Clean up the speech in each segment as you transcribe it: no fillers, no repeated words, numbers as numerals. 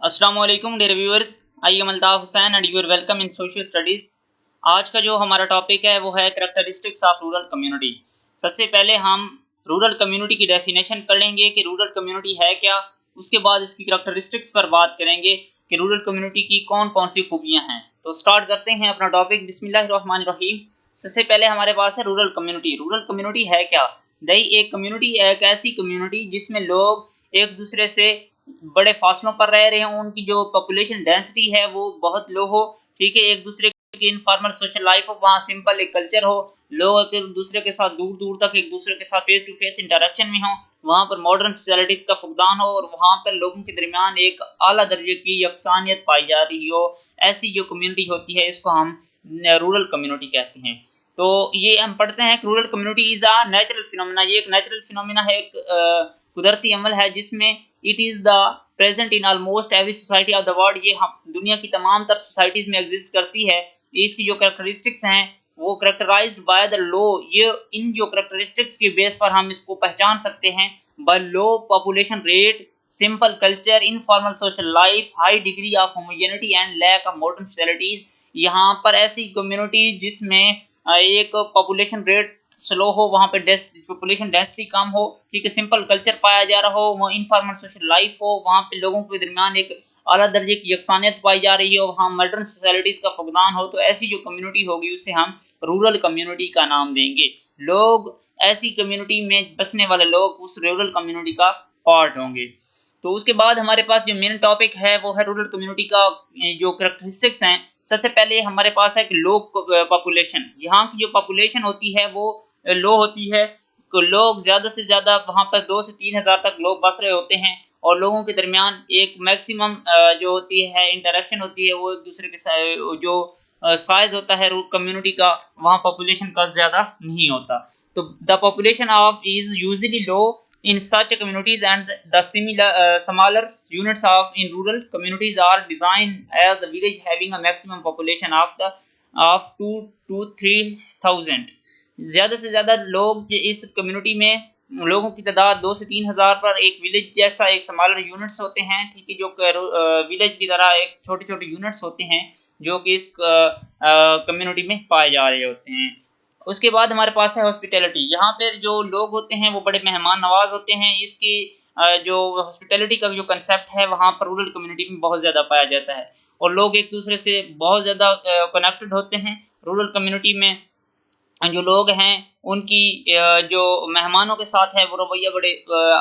अस्सलाम वालेकुम dear viewers, I am Altaf Hussain and you are welcome in social studies. आज का जो हमारा टॉपिक है वो है करैक्टरिस्टिक्स ऑफ रूरल कम्युनिटी। सबसे पहले हम रूरल कम्युनिटी की डेफिनेशन पढ़ेंगे कि रूरल कम्युनिटी है क्या। उसके बाद इसकी करैक्टरिस्टिक्स पर बात करेंगे कि रूरल कम्युनिटी की कौन कौन सी खूबियाँ हैं। तो स्टार्ट करते हैं अपना टॉपिक। बिस्मिल्लाहिर्रहमानिर्रहीम। सबसे पहले हमारे पास है रूरल कम्युनिटी। रूरल कम्युनिटी है क्या? एक कम्युनिटी एक ऐसी कम्युनिटी जिसमें लोग एक दूसरे से बड़े फासलों पर रह रहे हैं, उनकी जो पॉपुलेशन डेंसिटी है वो बहुत लो हो, ठीक है, एक दूसरे की इनफॉर्मल सोशल लाइफ हो, वहाँ सिंपल एक कल्चर हो, लोग एक दूसरे के साथ दूर दूर तक एक दूसरे के साथ फेस टू फेस इंटरेक्शन में हो, वहाँ पर मॉडर्न सोशलिटीज का फुकदान हो और वहाँ पर लोगों के दरमियान एक आला दर्जे की यकसानियत पाई जा रही हो। ऐसी जो कम्युनिटी होती है इसको हम रूरल कम्युनिटी कहते हैं। तो ये हम पढ़ते हैं कि rural community is a natural phenomena. ये एक नेचुरल फिनोमिना है, एक कुदरती अमल है जिसमें it is the present in almost every society of the world. ये हम दुनिया की तमाम तर सोसाइटीज़ में एग्जिस्ट करती है। इसकी जो कैरेक्टरिस्टिक्स हैं वो करेक्टराइज्ड बाय द लो। ये इन जो करेक्टरिस्टिक्स के बेस पर हम इसको पहचान सकते हैं। By low population rate, simple culture, informal social life, high degree of homogeneity and lack of modern facilities. यहाँ पर ऐसी कम्युनिटी जिसमें एक पॉपुलेशन रेट स्लो हो, वहाँ पे पॉपुलेशन डेंसिटी कम हो, ठीक है, सिंपल कल्चर पाया जा रहा हो, वहाँ इनफॉर्मल सोशल लाइफ हो, वहाँ पे लोगों के दरमियान एक आला दर्जे की यकसानियत पाई जा रही हो, वहाँ मॉडर्न सोसाइटीज़ का फुकदान हो, तो ऐसी जो कम्युनिटी होगी उसे हम रूरल कम्युनिटी का नाम देंगे। लोग ऐसी कम्युनिटी में बसने वाले लोग उस रूरल कम्युनिटी का पार्ट होंगे। तो उसके बाद हमारे पास जो मेन टॉपिक है वो है रूरल कम्युनिटी का जो करेक्टरिस्टिक्स हैं। सबसे पहले हमारे पास है कि लो पॉपुलेशन। यहाँ की जो पॉपुलेशन होती है वो लो होती है। तो लोग ज़्यादा से ज़्यादा वहाँ पर 2 से 3 हज़ार तक लोग बस रहे होते हैं और लोगों के दरमियान एक मैक्सिमम जो होती है इंटरेक्शन होती है वो एक दूसरे के साथ जो साइज होता है कम्युनिटी का, वहाँ पॉपुलेशन का ज़्यादा नहीं होता। तो the population of is usually low in such communities and the smaller units of in rural communities are designed as the village having a maximum population of 2 to 3,000। ज़्यादा से ज़्यादा लोग इस कम्युनिटी में लोगों की तादाद 2 से 3 हज़ार पर एक विलेज जैसा एक स्मॉलर यूनिट्स होते हैं, ठीक है, जो विलेज की तरह एक छोटे छोटे यूनिट्स होते हैं जो कि इस कम्युनिटी में पाए जा रहे होते हैं। उसके बाद हमारे पास है हॉस्पिटैलिटी। यहाँ पर जो लोग होते हैं वो बड़े मेहमान नवाज होते हैं। इसकी जो हॉस्पिटैलिटी का जो कंसेप्ट है वहाँ पर रूरल कम्युनिटी में बहुत ज़्यादा पाया जाता है और लोग एक दूसरे से बहुत ज़्यादा कनेक्टेड होते हैं। रूरल कम्युनिटी में जो लोग हैं उनकी जो मेहमानों के साथ है वो रवैया बड़े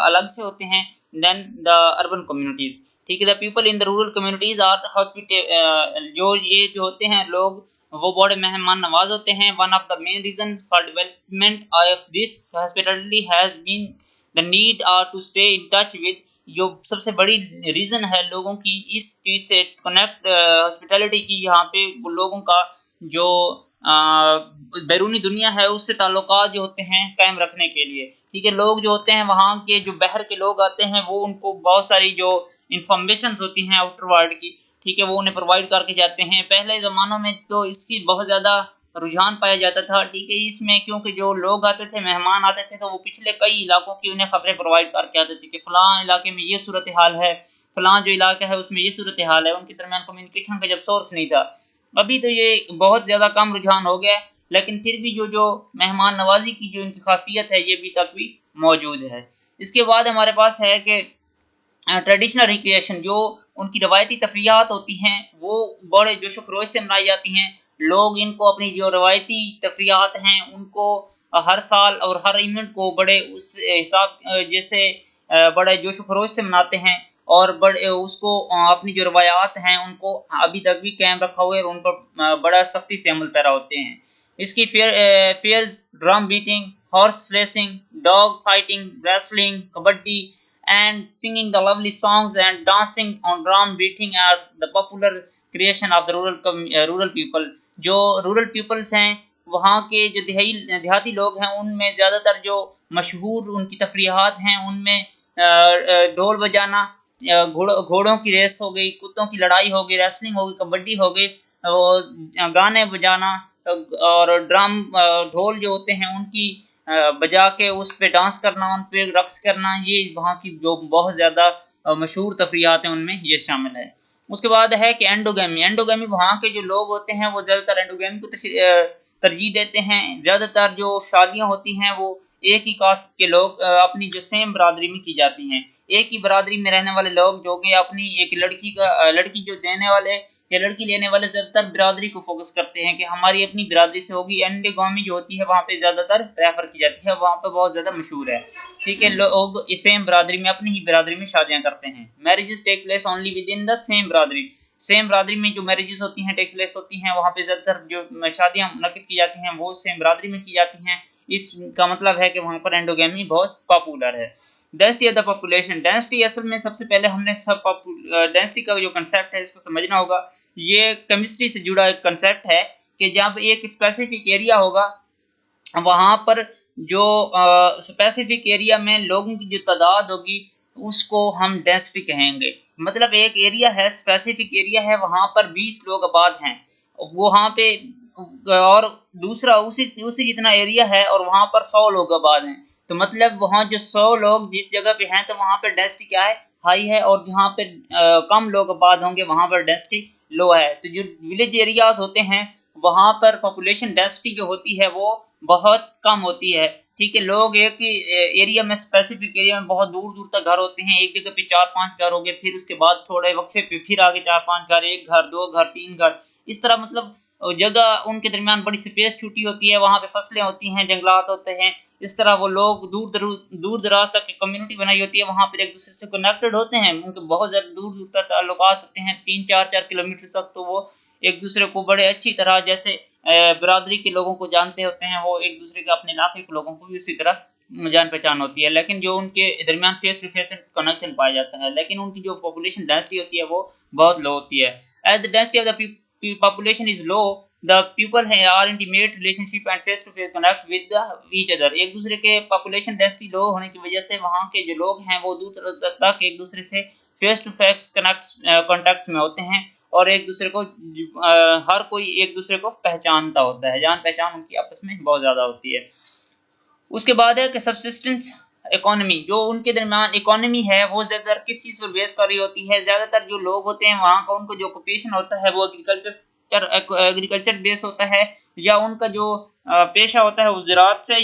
अलग से होते हैं देन द अर्बन कम्युनिटीज़, ठीक है। The people in the rural communities are जो होते हैं लोग वो बड़े मेहमान नवाज होते हैं। One of the main reason for development of this hospitality has been the need to stay in touch with. जो सबसे बड़ी रीज़न है लोगों की इस चीज़ से कनेक्ट हॉस्पिटैलिटी की, यहाँ पे वो लोगों का जो बैरूनी दुनिया है उससे ताल्लुकात जो होते हैं कायम रखने के लिए, ठीक है। लोग जो होते हैं वहाँ के जो बाहर के लोग आते हैं वो उनको बहुत सारी जो इंफॉर्मेशन होती हैं आउटर वर्ल्ड की, ठीक है, वो उन्हें प्रोवाइड करके जाते हैं। पहले ज़मानों में तो इसकी बहुत ज़्यादा रुझान पाया जाता था, ठीक है, इसमें क्योंकि जो लोग आते थे, मेहमान आते थे, तो वो पिछले कई इलाकों की उन्हें खबरें प्रोवाइड करके आते थे कि फ़लाँ इलाके में ये सूरत हाल है, फ़लाँ जो इलाका है उसमें ये सूरत हाल है। उनके दरमियान कम्युनिकेशन का जब सोर्स नहीं था। अभी तो ये बहुत ज़्यादा कम रुझान हो गया है, लेकिन फिर भी जो जो मेहमान नवाजी की जो इनकी खासियत है ये अभी तक भी मौजूद है। इसके बाद हमारे पास है कि ट्रेडिशनल रिक्रिएशन। जो उनकी रवायती तफरियात होती हैं वो बड़े जोश खरोश से मनाई जाती हैं। लोग इनको अपनी जो रवायती तफरियात हैं उनको हर साल और हर इवेंट को बड़े उस हिसाब जैसे बड़े जोश खरोश से मनाते हैं और बड़े उसको अपनी जो रवायात हैं उनको अभी तक भी कायम रखा हुआ है और उन पर बड़ा सख्ती से अमल पैरा होते हैं। इसकी fairs drum beating, horse racing, dog fighting, wrestling, kabaddi and singing the lovely songs and dancing on drum beating are the popular creation of the rural people। जो rural peoples हैं वहाँ के जो देहाती लोग हैं उनमें ज़्यादातर जो मशहूर उनकी तफरीहात हैं उनमें ढोल बजाना, घोड़ों की रेस हो गई, कुत्तों की लड़ाई हो गई, रेसलिंग हो गई, कबड्डी हो गई, गाने बजाना और ड्रम ढोल जो होते हैं उनकी बजा के उस पे डांस करना, उन पे रक्स करना, ये वहाँ की जो बहुत ज़्यादा मशहूर तफरीहात हैं उनमें ये शामिल है। उसके बाद है कि एंडोगेमी। एंडोगेमी वहाँ के जो लोग होते हैं वो ज़्यादातर एंडोगेमी को तरजीह देते हैं। ज़्यादातर जो शादियाँ होती हैं वो एक ही कास्ट के लोग अपनी जो सेम बरादरी में की जाती हैं। एक ही बरादरी में रहने वाले लोग जो कि अपनी एक लड़की जो देने वाले या लड़की लेने वाले ज़्यादातर बिरादरी को फोकस करते हैं कि हमारी अपनी बिरादरी से होगी। एंडोगेमी जो होती है वहाँ पे ज़्यादातर प्रेफर की जाती है, वहाँ पे बहुत ज़्यादा मशहूर है। ठीक है, लोग इस सेम बरादरी में अपनी ही बिरादरी में शादियाँ करते हैं। Marriages take place only within the same biradari. Same बरादरी में जो मैरिजेस होती हैं टेक प्लेस होती हैं, वहाँ पे ज़्यादातर जो शादियाँ मुनक़िद की जाती हैं वो सेम बरादरी में की जाती हैं। इसका मतलब है कि वहाँ पर एंडोगेमी बहुत पॉपुलर है। Density of the population. Density असल में सबसे पहले हमने डेंसिटी का जो कंसेप्ट है इसको समझना होगा। ये केमिस्ट्री से जुड़ा एक कंसेप्ट है कि जब एक स्पेसिफिक एरिया होगा वहाँ पर जो स्पेसिफिक एरिया में लोगों की जो तादाद होगी उसको हम डेंसिटी कहेंगे। मतलब एक एरिया है, स्पेसिफिक एरिया है, वहाँ पर 20 लोग आबाद हैं, वहाँ पे और दूसरा उसी उसी जितना एरिया है और वहाँ पर 100 लोग आबाद हैं, तो मतलब वहाँ जो 100 लोग जिस जगह पे हैं तो वहाँ पर डेंसिटी क्या है, हाई है, और जहाँ पे कम लोग आबाद होंगे वहाँ पर डेंसिटी लो है। तो जो विलेज एरियाज होते हैं वहाँ पर पॉपुलेशन डेंसिटी जो होती है वो बहुत कम होती है। ठीक है, लोग एक ही एरिया में, स्पेसिफिक एरिया में बहुत दूर दूर तक घर होते हैं। एक जगह पे 4-5 घर हो गए, फिर उसके बाद थोड़े वक्फे पे फिर आगे 4-5 घर, एक घर, 2 घर, 3 घर, इस तरह मतलब जगह उनके दरमियान बड़ी स्पेस छूटी होती है, वहाँ पे फसलें होती हैं, जंगलात होते हैं। इस तरह वो लोग दूर दराज तक कम्युनिटी बनाई होती है, वहाँ पर एक दूसरे से कनेक्टेड होते हैं, उनके बहुत ज़्यादा दूर दूर तक ताल्लुकात होते हैं, 3-4 किलोमीटर तक। तो वो एक दूसरे को बड़े अच्छी तरह जैसे बिरादरी के लोगों को जानते होते हैं, वो एक दूसरे के अपने इलाके के लोगों को भी उसी तरह जान पहचान होती है। लेकिन जो उनके दरमियान फेस टू फेस कनेक्शन पाया जाता है, लेकिन उनकी जो पॉपुलेशन डेंसिटी होती है वो बहुत लो होती है। As the density of the population is low, the people are intimate relationship and face to face connect with each other। एक दूसरे के population density low होने की वजह से वहाँ के जो लोग हैं वो दूर तक एक दूसरे से फेस टू फेस कॉन्टेक्ट्स में होते हैं और एक दूसरे को हर कोई एक दूसरे को पहचानता होता है, जान पहचान उनकी आपस में बहुत ज़्यादा होती है। उसके बाद है कि सबसिस्टेंस इकोनॉमी। जो उनके दरमियान इकोनॉमी है वो ज़्यादातर किस चीज़ पर बेस कर रही होती है, ज़्यादातर जो लोग होते हैं वहाँ का उनको जो ऑक्यूपेशन होता है वो एग्रीकल्चर बेस होता है, या उनका जो पेशा होता है वो ज़राअत से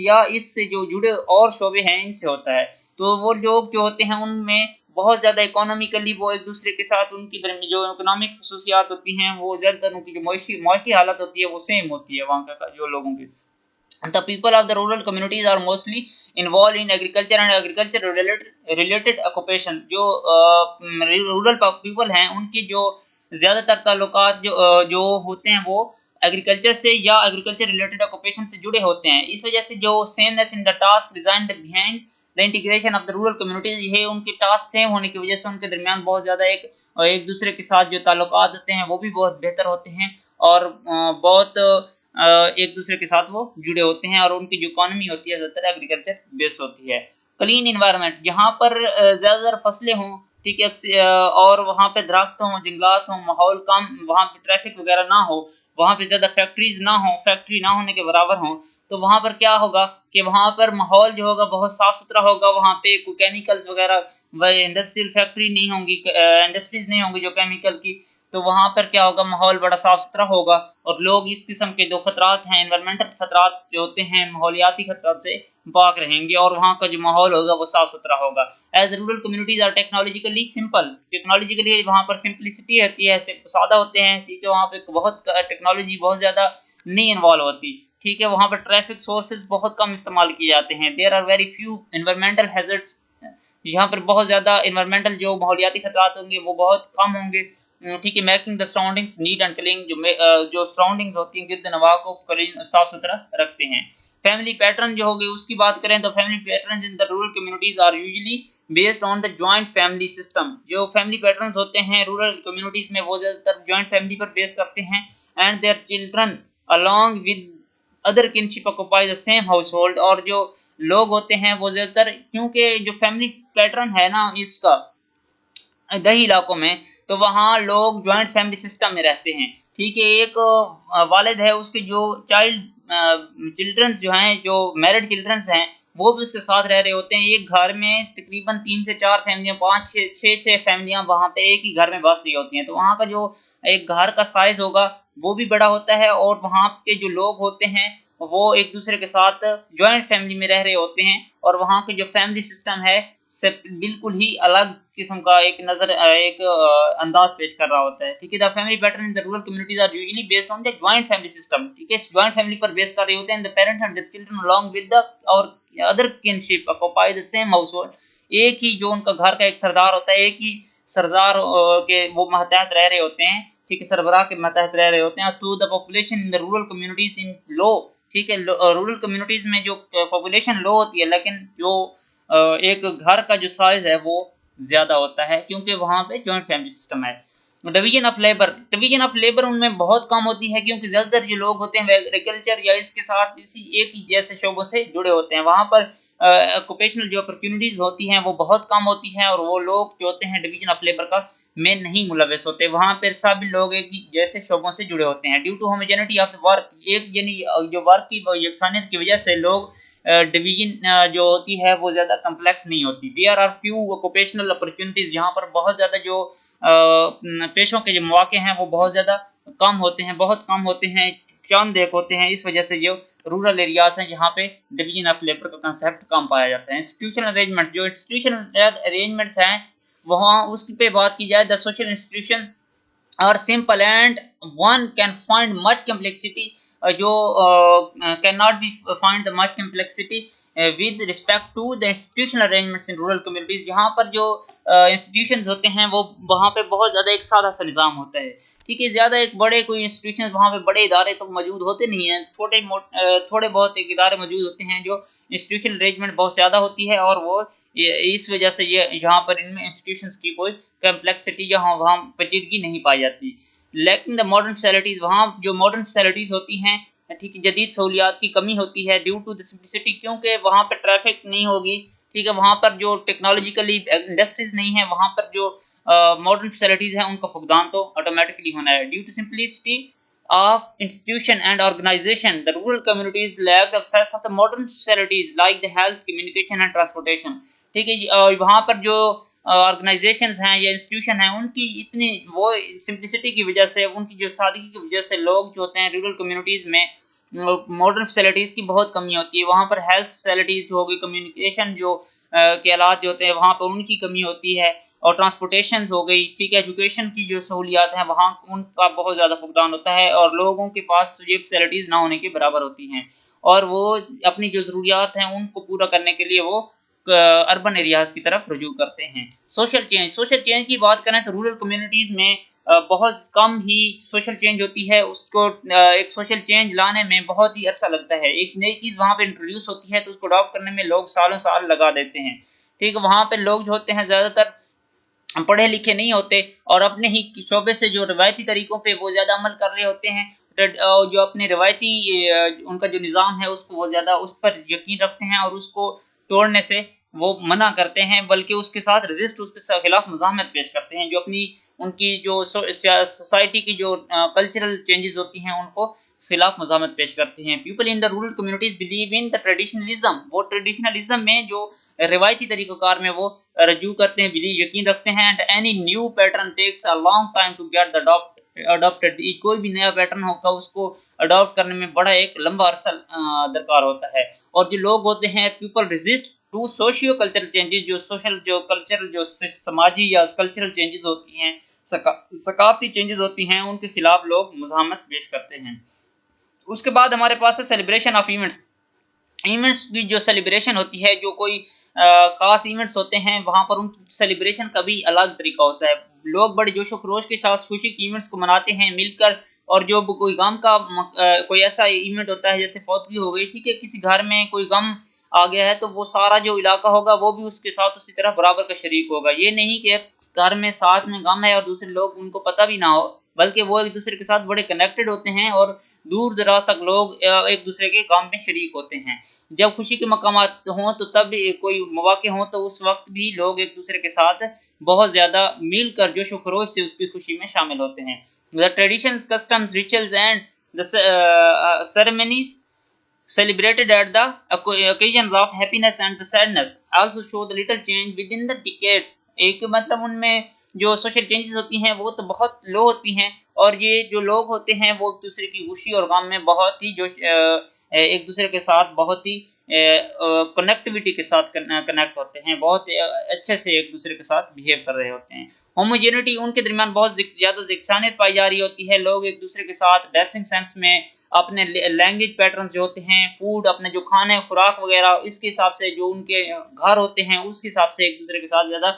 या इससे जो जुड़े और शोबे हैं इनसे होता है। तो वो लोग जो होते हैं उनमें बहुत ज़्यादा इकोनॉमिकली वो एक दूसरे के साथ उनकी जो इकोनॉमिक खसूसियात होती हैं वो ज़्यादातर उनकी जो मुआशी हालत होती है वो सेम होती है वहाँ का जो लोगों की। The people of the rural communities are mostly involved in agriculture and agriculture related occupation। जो रूरल पीपल हैं उनकी जो ज़्यादातर ताल्लुकात जो होते हैं वो एग्रीकल्चर से या एग्रीकल्चर रिलेटेड ऑक्यूपेशन से जुड़े होते हैं। इस वजह से जो sameness in the task designed behind the integration of the rural communities, ये उनके टास्क सेम होने की वजह से उनके दरमियान बहुत ज़्यादा एक दूसरे के साथ जो ताल्लुकात होते हैं वो भी बहुत बेहतर होते हैं और बहुत एक दूसरे के साथ वो जुड़े होते हैं और उनकी जो इकोनॉमी होती है ज़्यादातर एग्रीकल्चर बेस्ड होती है। क्लीन इन्वायरमेंट, जहाँ पर ज़्यादातर फसलें हों, ठीक है, और वहाँ पे दरख्त हों, जंगलात हों, माहौल कम, वहाँ पे ट्रैफिक वगैरह ना हो, वहाँ पे ज़्यादा फैक्ट्रीज ना हो, फैक्ट्री ना होने के बराबर हों, तो वहाँ पर क्या होगा कि वहाँ पर माहौल जो होगा बहुत साफ़ सुथरा होगा। वहाँ पे कोई केमिकल्स वगैरह इंडस्ट्रियल फैक्ट्री नहीं होंगी, इंडस्ट्रीज नहीं होंगी जो केमिकल की, तो वहाँ पर क्या होगा, माहौल बड़ा साफ सुथरा होगा और लोग इस किस्म के जो खतरात हैं, एनवायरमेंटल खतरात जो होते हैं, माहौलियाती खतरात से पाक रहेंगे और वहाँ का जो माहौल होगा वो साफ सुथरा होगा। As rural communities are technologically simple, technologically वहाँ पर सिंपलिसिटी रहती है, सादा होते हैं, ठीक है, वहाँ पे बहुत टेक्नोलॉजी बहुत ज़्यादा नहीं इन्वॉल्व होती, ठीक है, वहाँ पर ट्रैफिक सोर्सेज बहुत कम इस्तेमाल किए जाते हैं। There are very few environmental hazards, यहाँ पर बहुत ज़्यादा इन्वायरमेंटल जो माहौलियाती खतरात होंगे वो बहुत कम होंगे, ठीक है। Making the surroundings neat and clean, जो सराउंडिंग्स होती हैं गिरद नवाह को क्लीन साफ सुथरा रखते हैं। फैमिली पैटर्न जो होगी उसकी बात करें तो family patterns in the rural communities are usually based on the joint family system. जो फैमिली पैटर्न्स होते हैं रूरल कम्युनिटीज में वो ज़्यादातर जॉइंट फैमिली पर बेस करते हैं। And their children along with other kinship occupy the same house hold, और जो लोग होते हैं वो ज़्यादातर, क्योंकि जो फैमिली पैटर्न है ना इसका दही इलाकों में, तो वहाँ लोग जॉइंट फैमिली सिस्टम में रहते हैं, ठीक है। एक वालिद है, उसके जो चिल्ड्रंस जो हैं, जो मैरिड चिल्ड्रंस हैं वो भी उसके साथ रह रहे होते हैं। एक घर में तकरीबन 3 से 4 फैमिलियां, 5 6 फैमिलियां वहां पे एक ही घर में बस रही होती हैं। तो वहां का जो एक घर का साइज होगा वो भी बड़ा होता है, और वहां के जो लोग होते हैं वो एक दूसरे के साथ ज्वाइंट फैमिली में रह रहे होते हैं, और वहां के जो फैमिली सिस्टम है से बिल्कुल ही अलग किस्म का एक अंदाज पेश कर रहा होता है। ठीक है, the family pattern in the rural communities are usually based on the joint family system. ठीक है, ज्वाइंट फैमिली पर बेस कर रहे होते हैं। The parents and the children along with the और other kinship occupy the same household. एक ही जो उनका घर का एक सरदार होता है, एक ही सरदार के वो मातहत रह रहे होते हैं। ठीक है, सरबराह के मातहत रह रहे होते हैं। To the population in the rural communities in low. ठीक है, रूरल कम्युनिटीज में जो पॉपुलेशन लो होती है, लेकिन जो एक घर का जो साइज है वो ज्यादा होता है, क्योंकि वहां पे जॉइंट फैमिली सिस्टम है। डिवीजन ऑफ लेबर उनमें बहुत कम होती है, क्योंकि ज्यादातर जो लोग होते हैं एग्रीकल्चर या इसके साथ इसी एक ही जैसे शोबों से जुड़े होते हैं। वहां पर ऑक्यूपेशनल जो अपॉर्चुनिटीज होती हैं वो बहुत कम होती हैं, और वो लोग जो होते हैं डिवीजन ऑफ लेबर का में नहीं मुलविस होते। वहां पर सभी लोग एक ही जैसे शोबों से जुड़े होते हैं। Due to homogeneity of the work, एक यानी जो वर्क की यकसानियत की वजह से लोग डिवीजन जो होती है वो ज्यादा कम्प्लेक्स नहीं होती। There are few occupational opportunities, यहाँ पर बहुत ज्यादा जो पेशों के जो मौके हैं वो बहुत ज्यादा कम होते हैं, बहुत कम होते हैं, चंद एक होते हैं। इस वजह से जो रूरल एरियाज हैं यहाँ पे डिवीजन ऑफ लेबर का कंसेप्ट कम पाया जाता है। इंस्टीट्यूशनल अरेंजमेंट, जो इंस्टीट्यूशनल अरेंजमेंट्स हैं वहाँ उसकी पे बात की जाए, the social institution are simple and one can find much complexity, जो cannot be find the much complexity with respect to the institutional arrangements in rural communities। जहाँ पर जो institutions होते हैं वो वहाँ पे बहुत ज़्यादा एक सादा सा निज़ाम होता है। ठीक है, ज़्यादा एक बड़े कोई इंस्टीट्यूशन वहाँ पे बड़े इदारे तो मौजूद होते नहीं हैं, थोड़े बहुत एक इदारे मौजूद होते हैं। जो इंस्टीट्यूशन अरेंजमेंट बहुत ज़्यादा होती है, और वो इस वजह से ये यहाँ पर इनमें इंस्टीट्यूशंस की कोई कम्प्लेक्सिटी या वहाँ पेचीदगी नहीं पाई जाती। लेकिन द मॉडर्न फैसिलिटीज, वहाँ जो मॉडर्न फैसिलिटीज होती हैं, ठीक है, जदीद सहूलियात की कमी होती है। ड्यू टू द सिंप्लिसिटी, क्योंकि वहाँ पर ट्रैफिक नहीं होगी। ठीक है, वहाँ पर जो टेक्नोलॉजिकली इंडस्ट्रीज नहीं है, वहाँ पर जो मॉडर्न फैसिलिटीज हैं उनका फुकदान तो ऑटोमेटिकली होना है। Due to simplicity of institution and organization, the rural communities lack the access of the modern facilities like the health, communication and transportation। ठीक है, वहाँ पर जो ऑर्गेनाइजेशंस हैं या इंस्टीट्यूशन हैं उनकी इतनी वो सिंप्लिसिटी की वजह से, उनकी जो सादगी की वजह से लोग जो होते हैं रूरल कम्युनिटीज़ में मॉडर्न फैसिलिटीज़ की बहुत कमी होती है। वहाँ पर हेल्थ फैसिलिटीज़ जो होगी, कम्युनिकेशन जो के आलात जो होते हैं वहाँ पर उनकी कमी होती है, और ट्रांसपोर्टेशन हो गई। ठीक है, एजुकेशन की जो सहूलियात हैं वहाँ उनका बहुत ज़्यादा फुकदान होता है, और लोगों के पास ये फैसिलिटीज़ ना होने के बराबर होती हैं, और वो अपनी जो ज़रूरियात हैं उनको पूरा करने के लिए वो अर्बन एरियाज की तरफ रुजू करते हैं। सोशल चेंज की बात करें तो रूरल कम्युनिटीज़ में बहुत कम ही सोशल चेंज होती है। उसको एक सोशल चेंज लाने में बहुत ही अरसा लगता है। एक नई चीज़ वहाँ पे इंट्रोड्यूस होती है तो उसको अडॉप्ट करने में लोग सालों साल लगा देते हैं। ठीक है, वहाँ पे लोग जो होते हैं ज़्यादातर पढ़े लिखे नहीं होते, और अपने ही शोबे से जो रवायती तरीकों पे वो ज़्यादा अमल कर रहे होते हैं। जो अपने रवायती उनका जो निज़ाम है उसको वो ज़्यादा उस पर यकीन रखते हैं, और उसको तोड़ने से वो मना करते हैं, बल्कि उसके साथ रेजिस्ट, उसके खिलाफ मुज़ाहमत पेश करते हैं। जो अपनी उनकी जो सोसाइटी की जो कल्चरल चेंजेस होती हैं उनको खिलाफ मुज़ाहमत पेश करते हैं। People in the rural communities believe in the traditionalism, वो ट्रेडिशनलिज्म में जो रिवायती तरीक़ाकार में वो रजू करते हैं, बिलीव यकीन रखते हैं। And any new pattern takes a long time to get the adopted, कोई भी नया पैटर्न होगा उसको अडॉप्ट करने में बड़ा एक लंबा अरसा दरकार होता है। और जो लोग होते हैं people resist to socio cultural changes, जो सोशल जो कल्चरल जो समाजी या कल्चरल चेंजेस होती हैं, सकाफती चेंजेस होती हैं, उनके खिलाफ लोग मुज़ाहमत पेश करते हैं। उसके बाद हमारे पास है सेलिब्रेशन ऑफ इवेंट्स की जो सेलिब्रेशन होती है, जो कोई खास इवेंट्स होते हैं वहाँ पर उन सेलिब्रेशन का भी अलग तरीका होता है। लोग बड़े जोशो खरोश के साथ खुशी के इवेंट्स को मनाते हैं मिलकर, और जो कोई गम का कोई ऐसा इवेंट होता है जैसे फौतगी हो गई, ठीक है, किसी घर में कोई गम आ गया है तो वो सारा जो इलाका होगा वो भी उसके साथ उसी तरह बराबर का शरीक होगा। ये नहीं कि घर में साथ में गम है और दूसरे लोग उनको पता भी ना हो, बल्कि वो एक दूसरे के साथ बड़े कनेक्टेड होते हैं, और दूर दराज तक लोग एक दूसरे के काम में शरीक होते हैं। जब खुशी के मकामात हों तो तब कोई मौके हों तो उस वक्त भी लोग एक दूसरे के साथ बहुत ज़्यादा मिलकर जोश व खरोश से उसकी खुशी में शामिल होते हैं। The traditions, customs, rituals and the ceremonies celebrated at the occasions of happiness and the sadness, also show the little change within the decades। एक मतलब उनमें जो सोशल चेंजेस होती हैं वो तो बहुत लो होती हैं, और ये जो लोग होते हैं वो एक दूसरे की खुशी और गम में बहुत ही जो एक दूसरे के साथ बहुत ही कनेक्टिविटी के साथ कनेक्ट होते हैं, बहुत अच्छे से एक दूसरे के साथ बिहेव कर रहे होते हैं। होमोजेनिटी, उनके दरमियान बहुत ज़्यादा यकसानियत पाई जा रही होती है। लोग एक दूसरे के साथ ड्रेसिंग सेंस में, अपने लैंग्वेज पैटर्न्स जो होते हैं, फूड, अपने जो खाने खुराक वगैरह, इसके हिसाब से जो उनके घर होते हैं उसके हिसाब से एक दूसरे के साथ ज़्यादा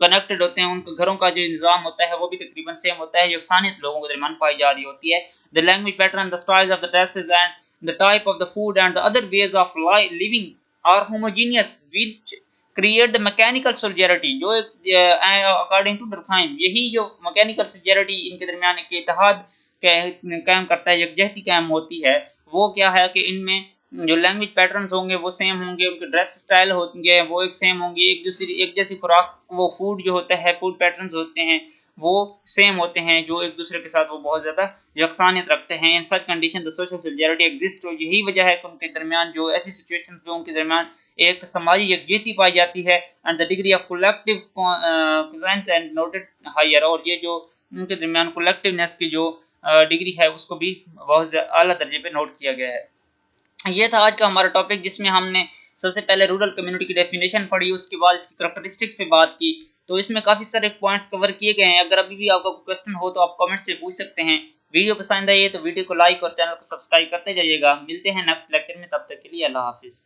कनेक्टेड होते हैं। उनके घरों का जो निज़ाम होता है वो भी तकरीबन सेम होता है। यकसानियत लोगों के दरमियान पाई जा रही होती है। The language pattern, the styles of the dresses and the type of the food and the other ways of living are homogeneous which create the mechanical solidarity। जो according to Durkheim, यही जो mechanical solidarity इनके दरमियान एक इत्तेहाद कायम करता है, यकजहती कायम होती है, वो क्या है कि इनमें जो लैंग्वेज पैटर्न्स होंगे वो सेम होंगे, उनके ड्रेस स्टाइल होंगे वो एक सेम होंगे, एक जैसी खुराक, वो फूड जो होता है, फूड पैटर्न्स होते हैं वो सेम होते हैं, जो एक दूसरे के साथ वो बहुत ज़्यादा यकसानियत रखते हैं। In such condition the social solidarity exist. और यही वजह है कि उनके दरमियान जो ऐसी सिचुएशन पे उनके दरमियान एक समाजी यकजहती पाई जाती है। And the degree of collective consensus and noted higher. और ये जो उनके दरमियान कलेक्टिवनेस की जो डिग्री है उसको भी बहुत आला दर्जे पे नोट किया गया है। ये था आज का हमारा टॉपिक, जिसमें हमने सबसे पहले रूरल कम्युनिटी की डेफिनेशन पढ़ी, उसके बाद इसकी करैक्टरिस्टिक्स पे बात की। तो इसमें काफ़ी सारे पॉइंट्स कवर किए गए हैं। अगर अभी भी आपका कोई क्वेश्चन हो तो आप कमेंट से पूछ सकते हैं। वीडियो पसंद आई है तो वीडियो को लाइक और चैनल को सब्सक्राइब करते जाइएगा। मिलते हैं नेक्स्ट लेक्चर में, तब तक के लिए अल्लाह हाफिज़।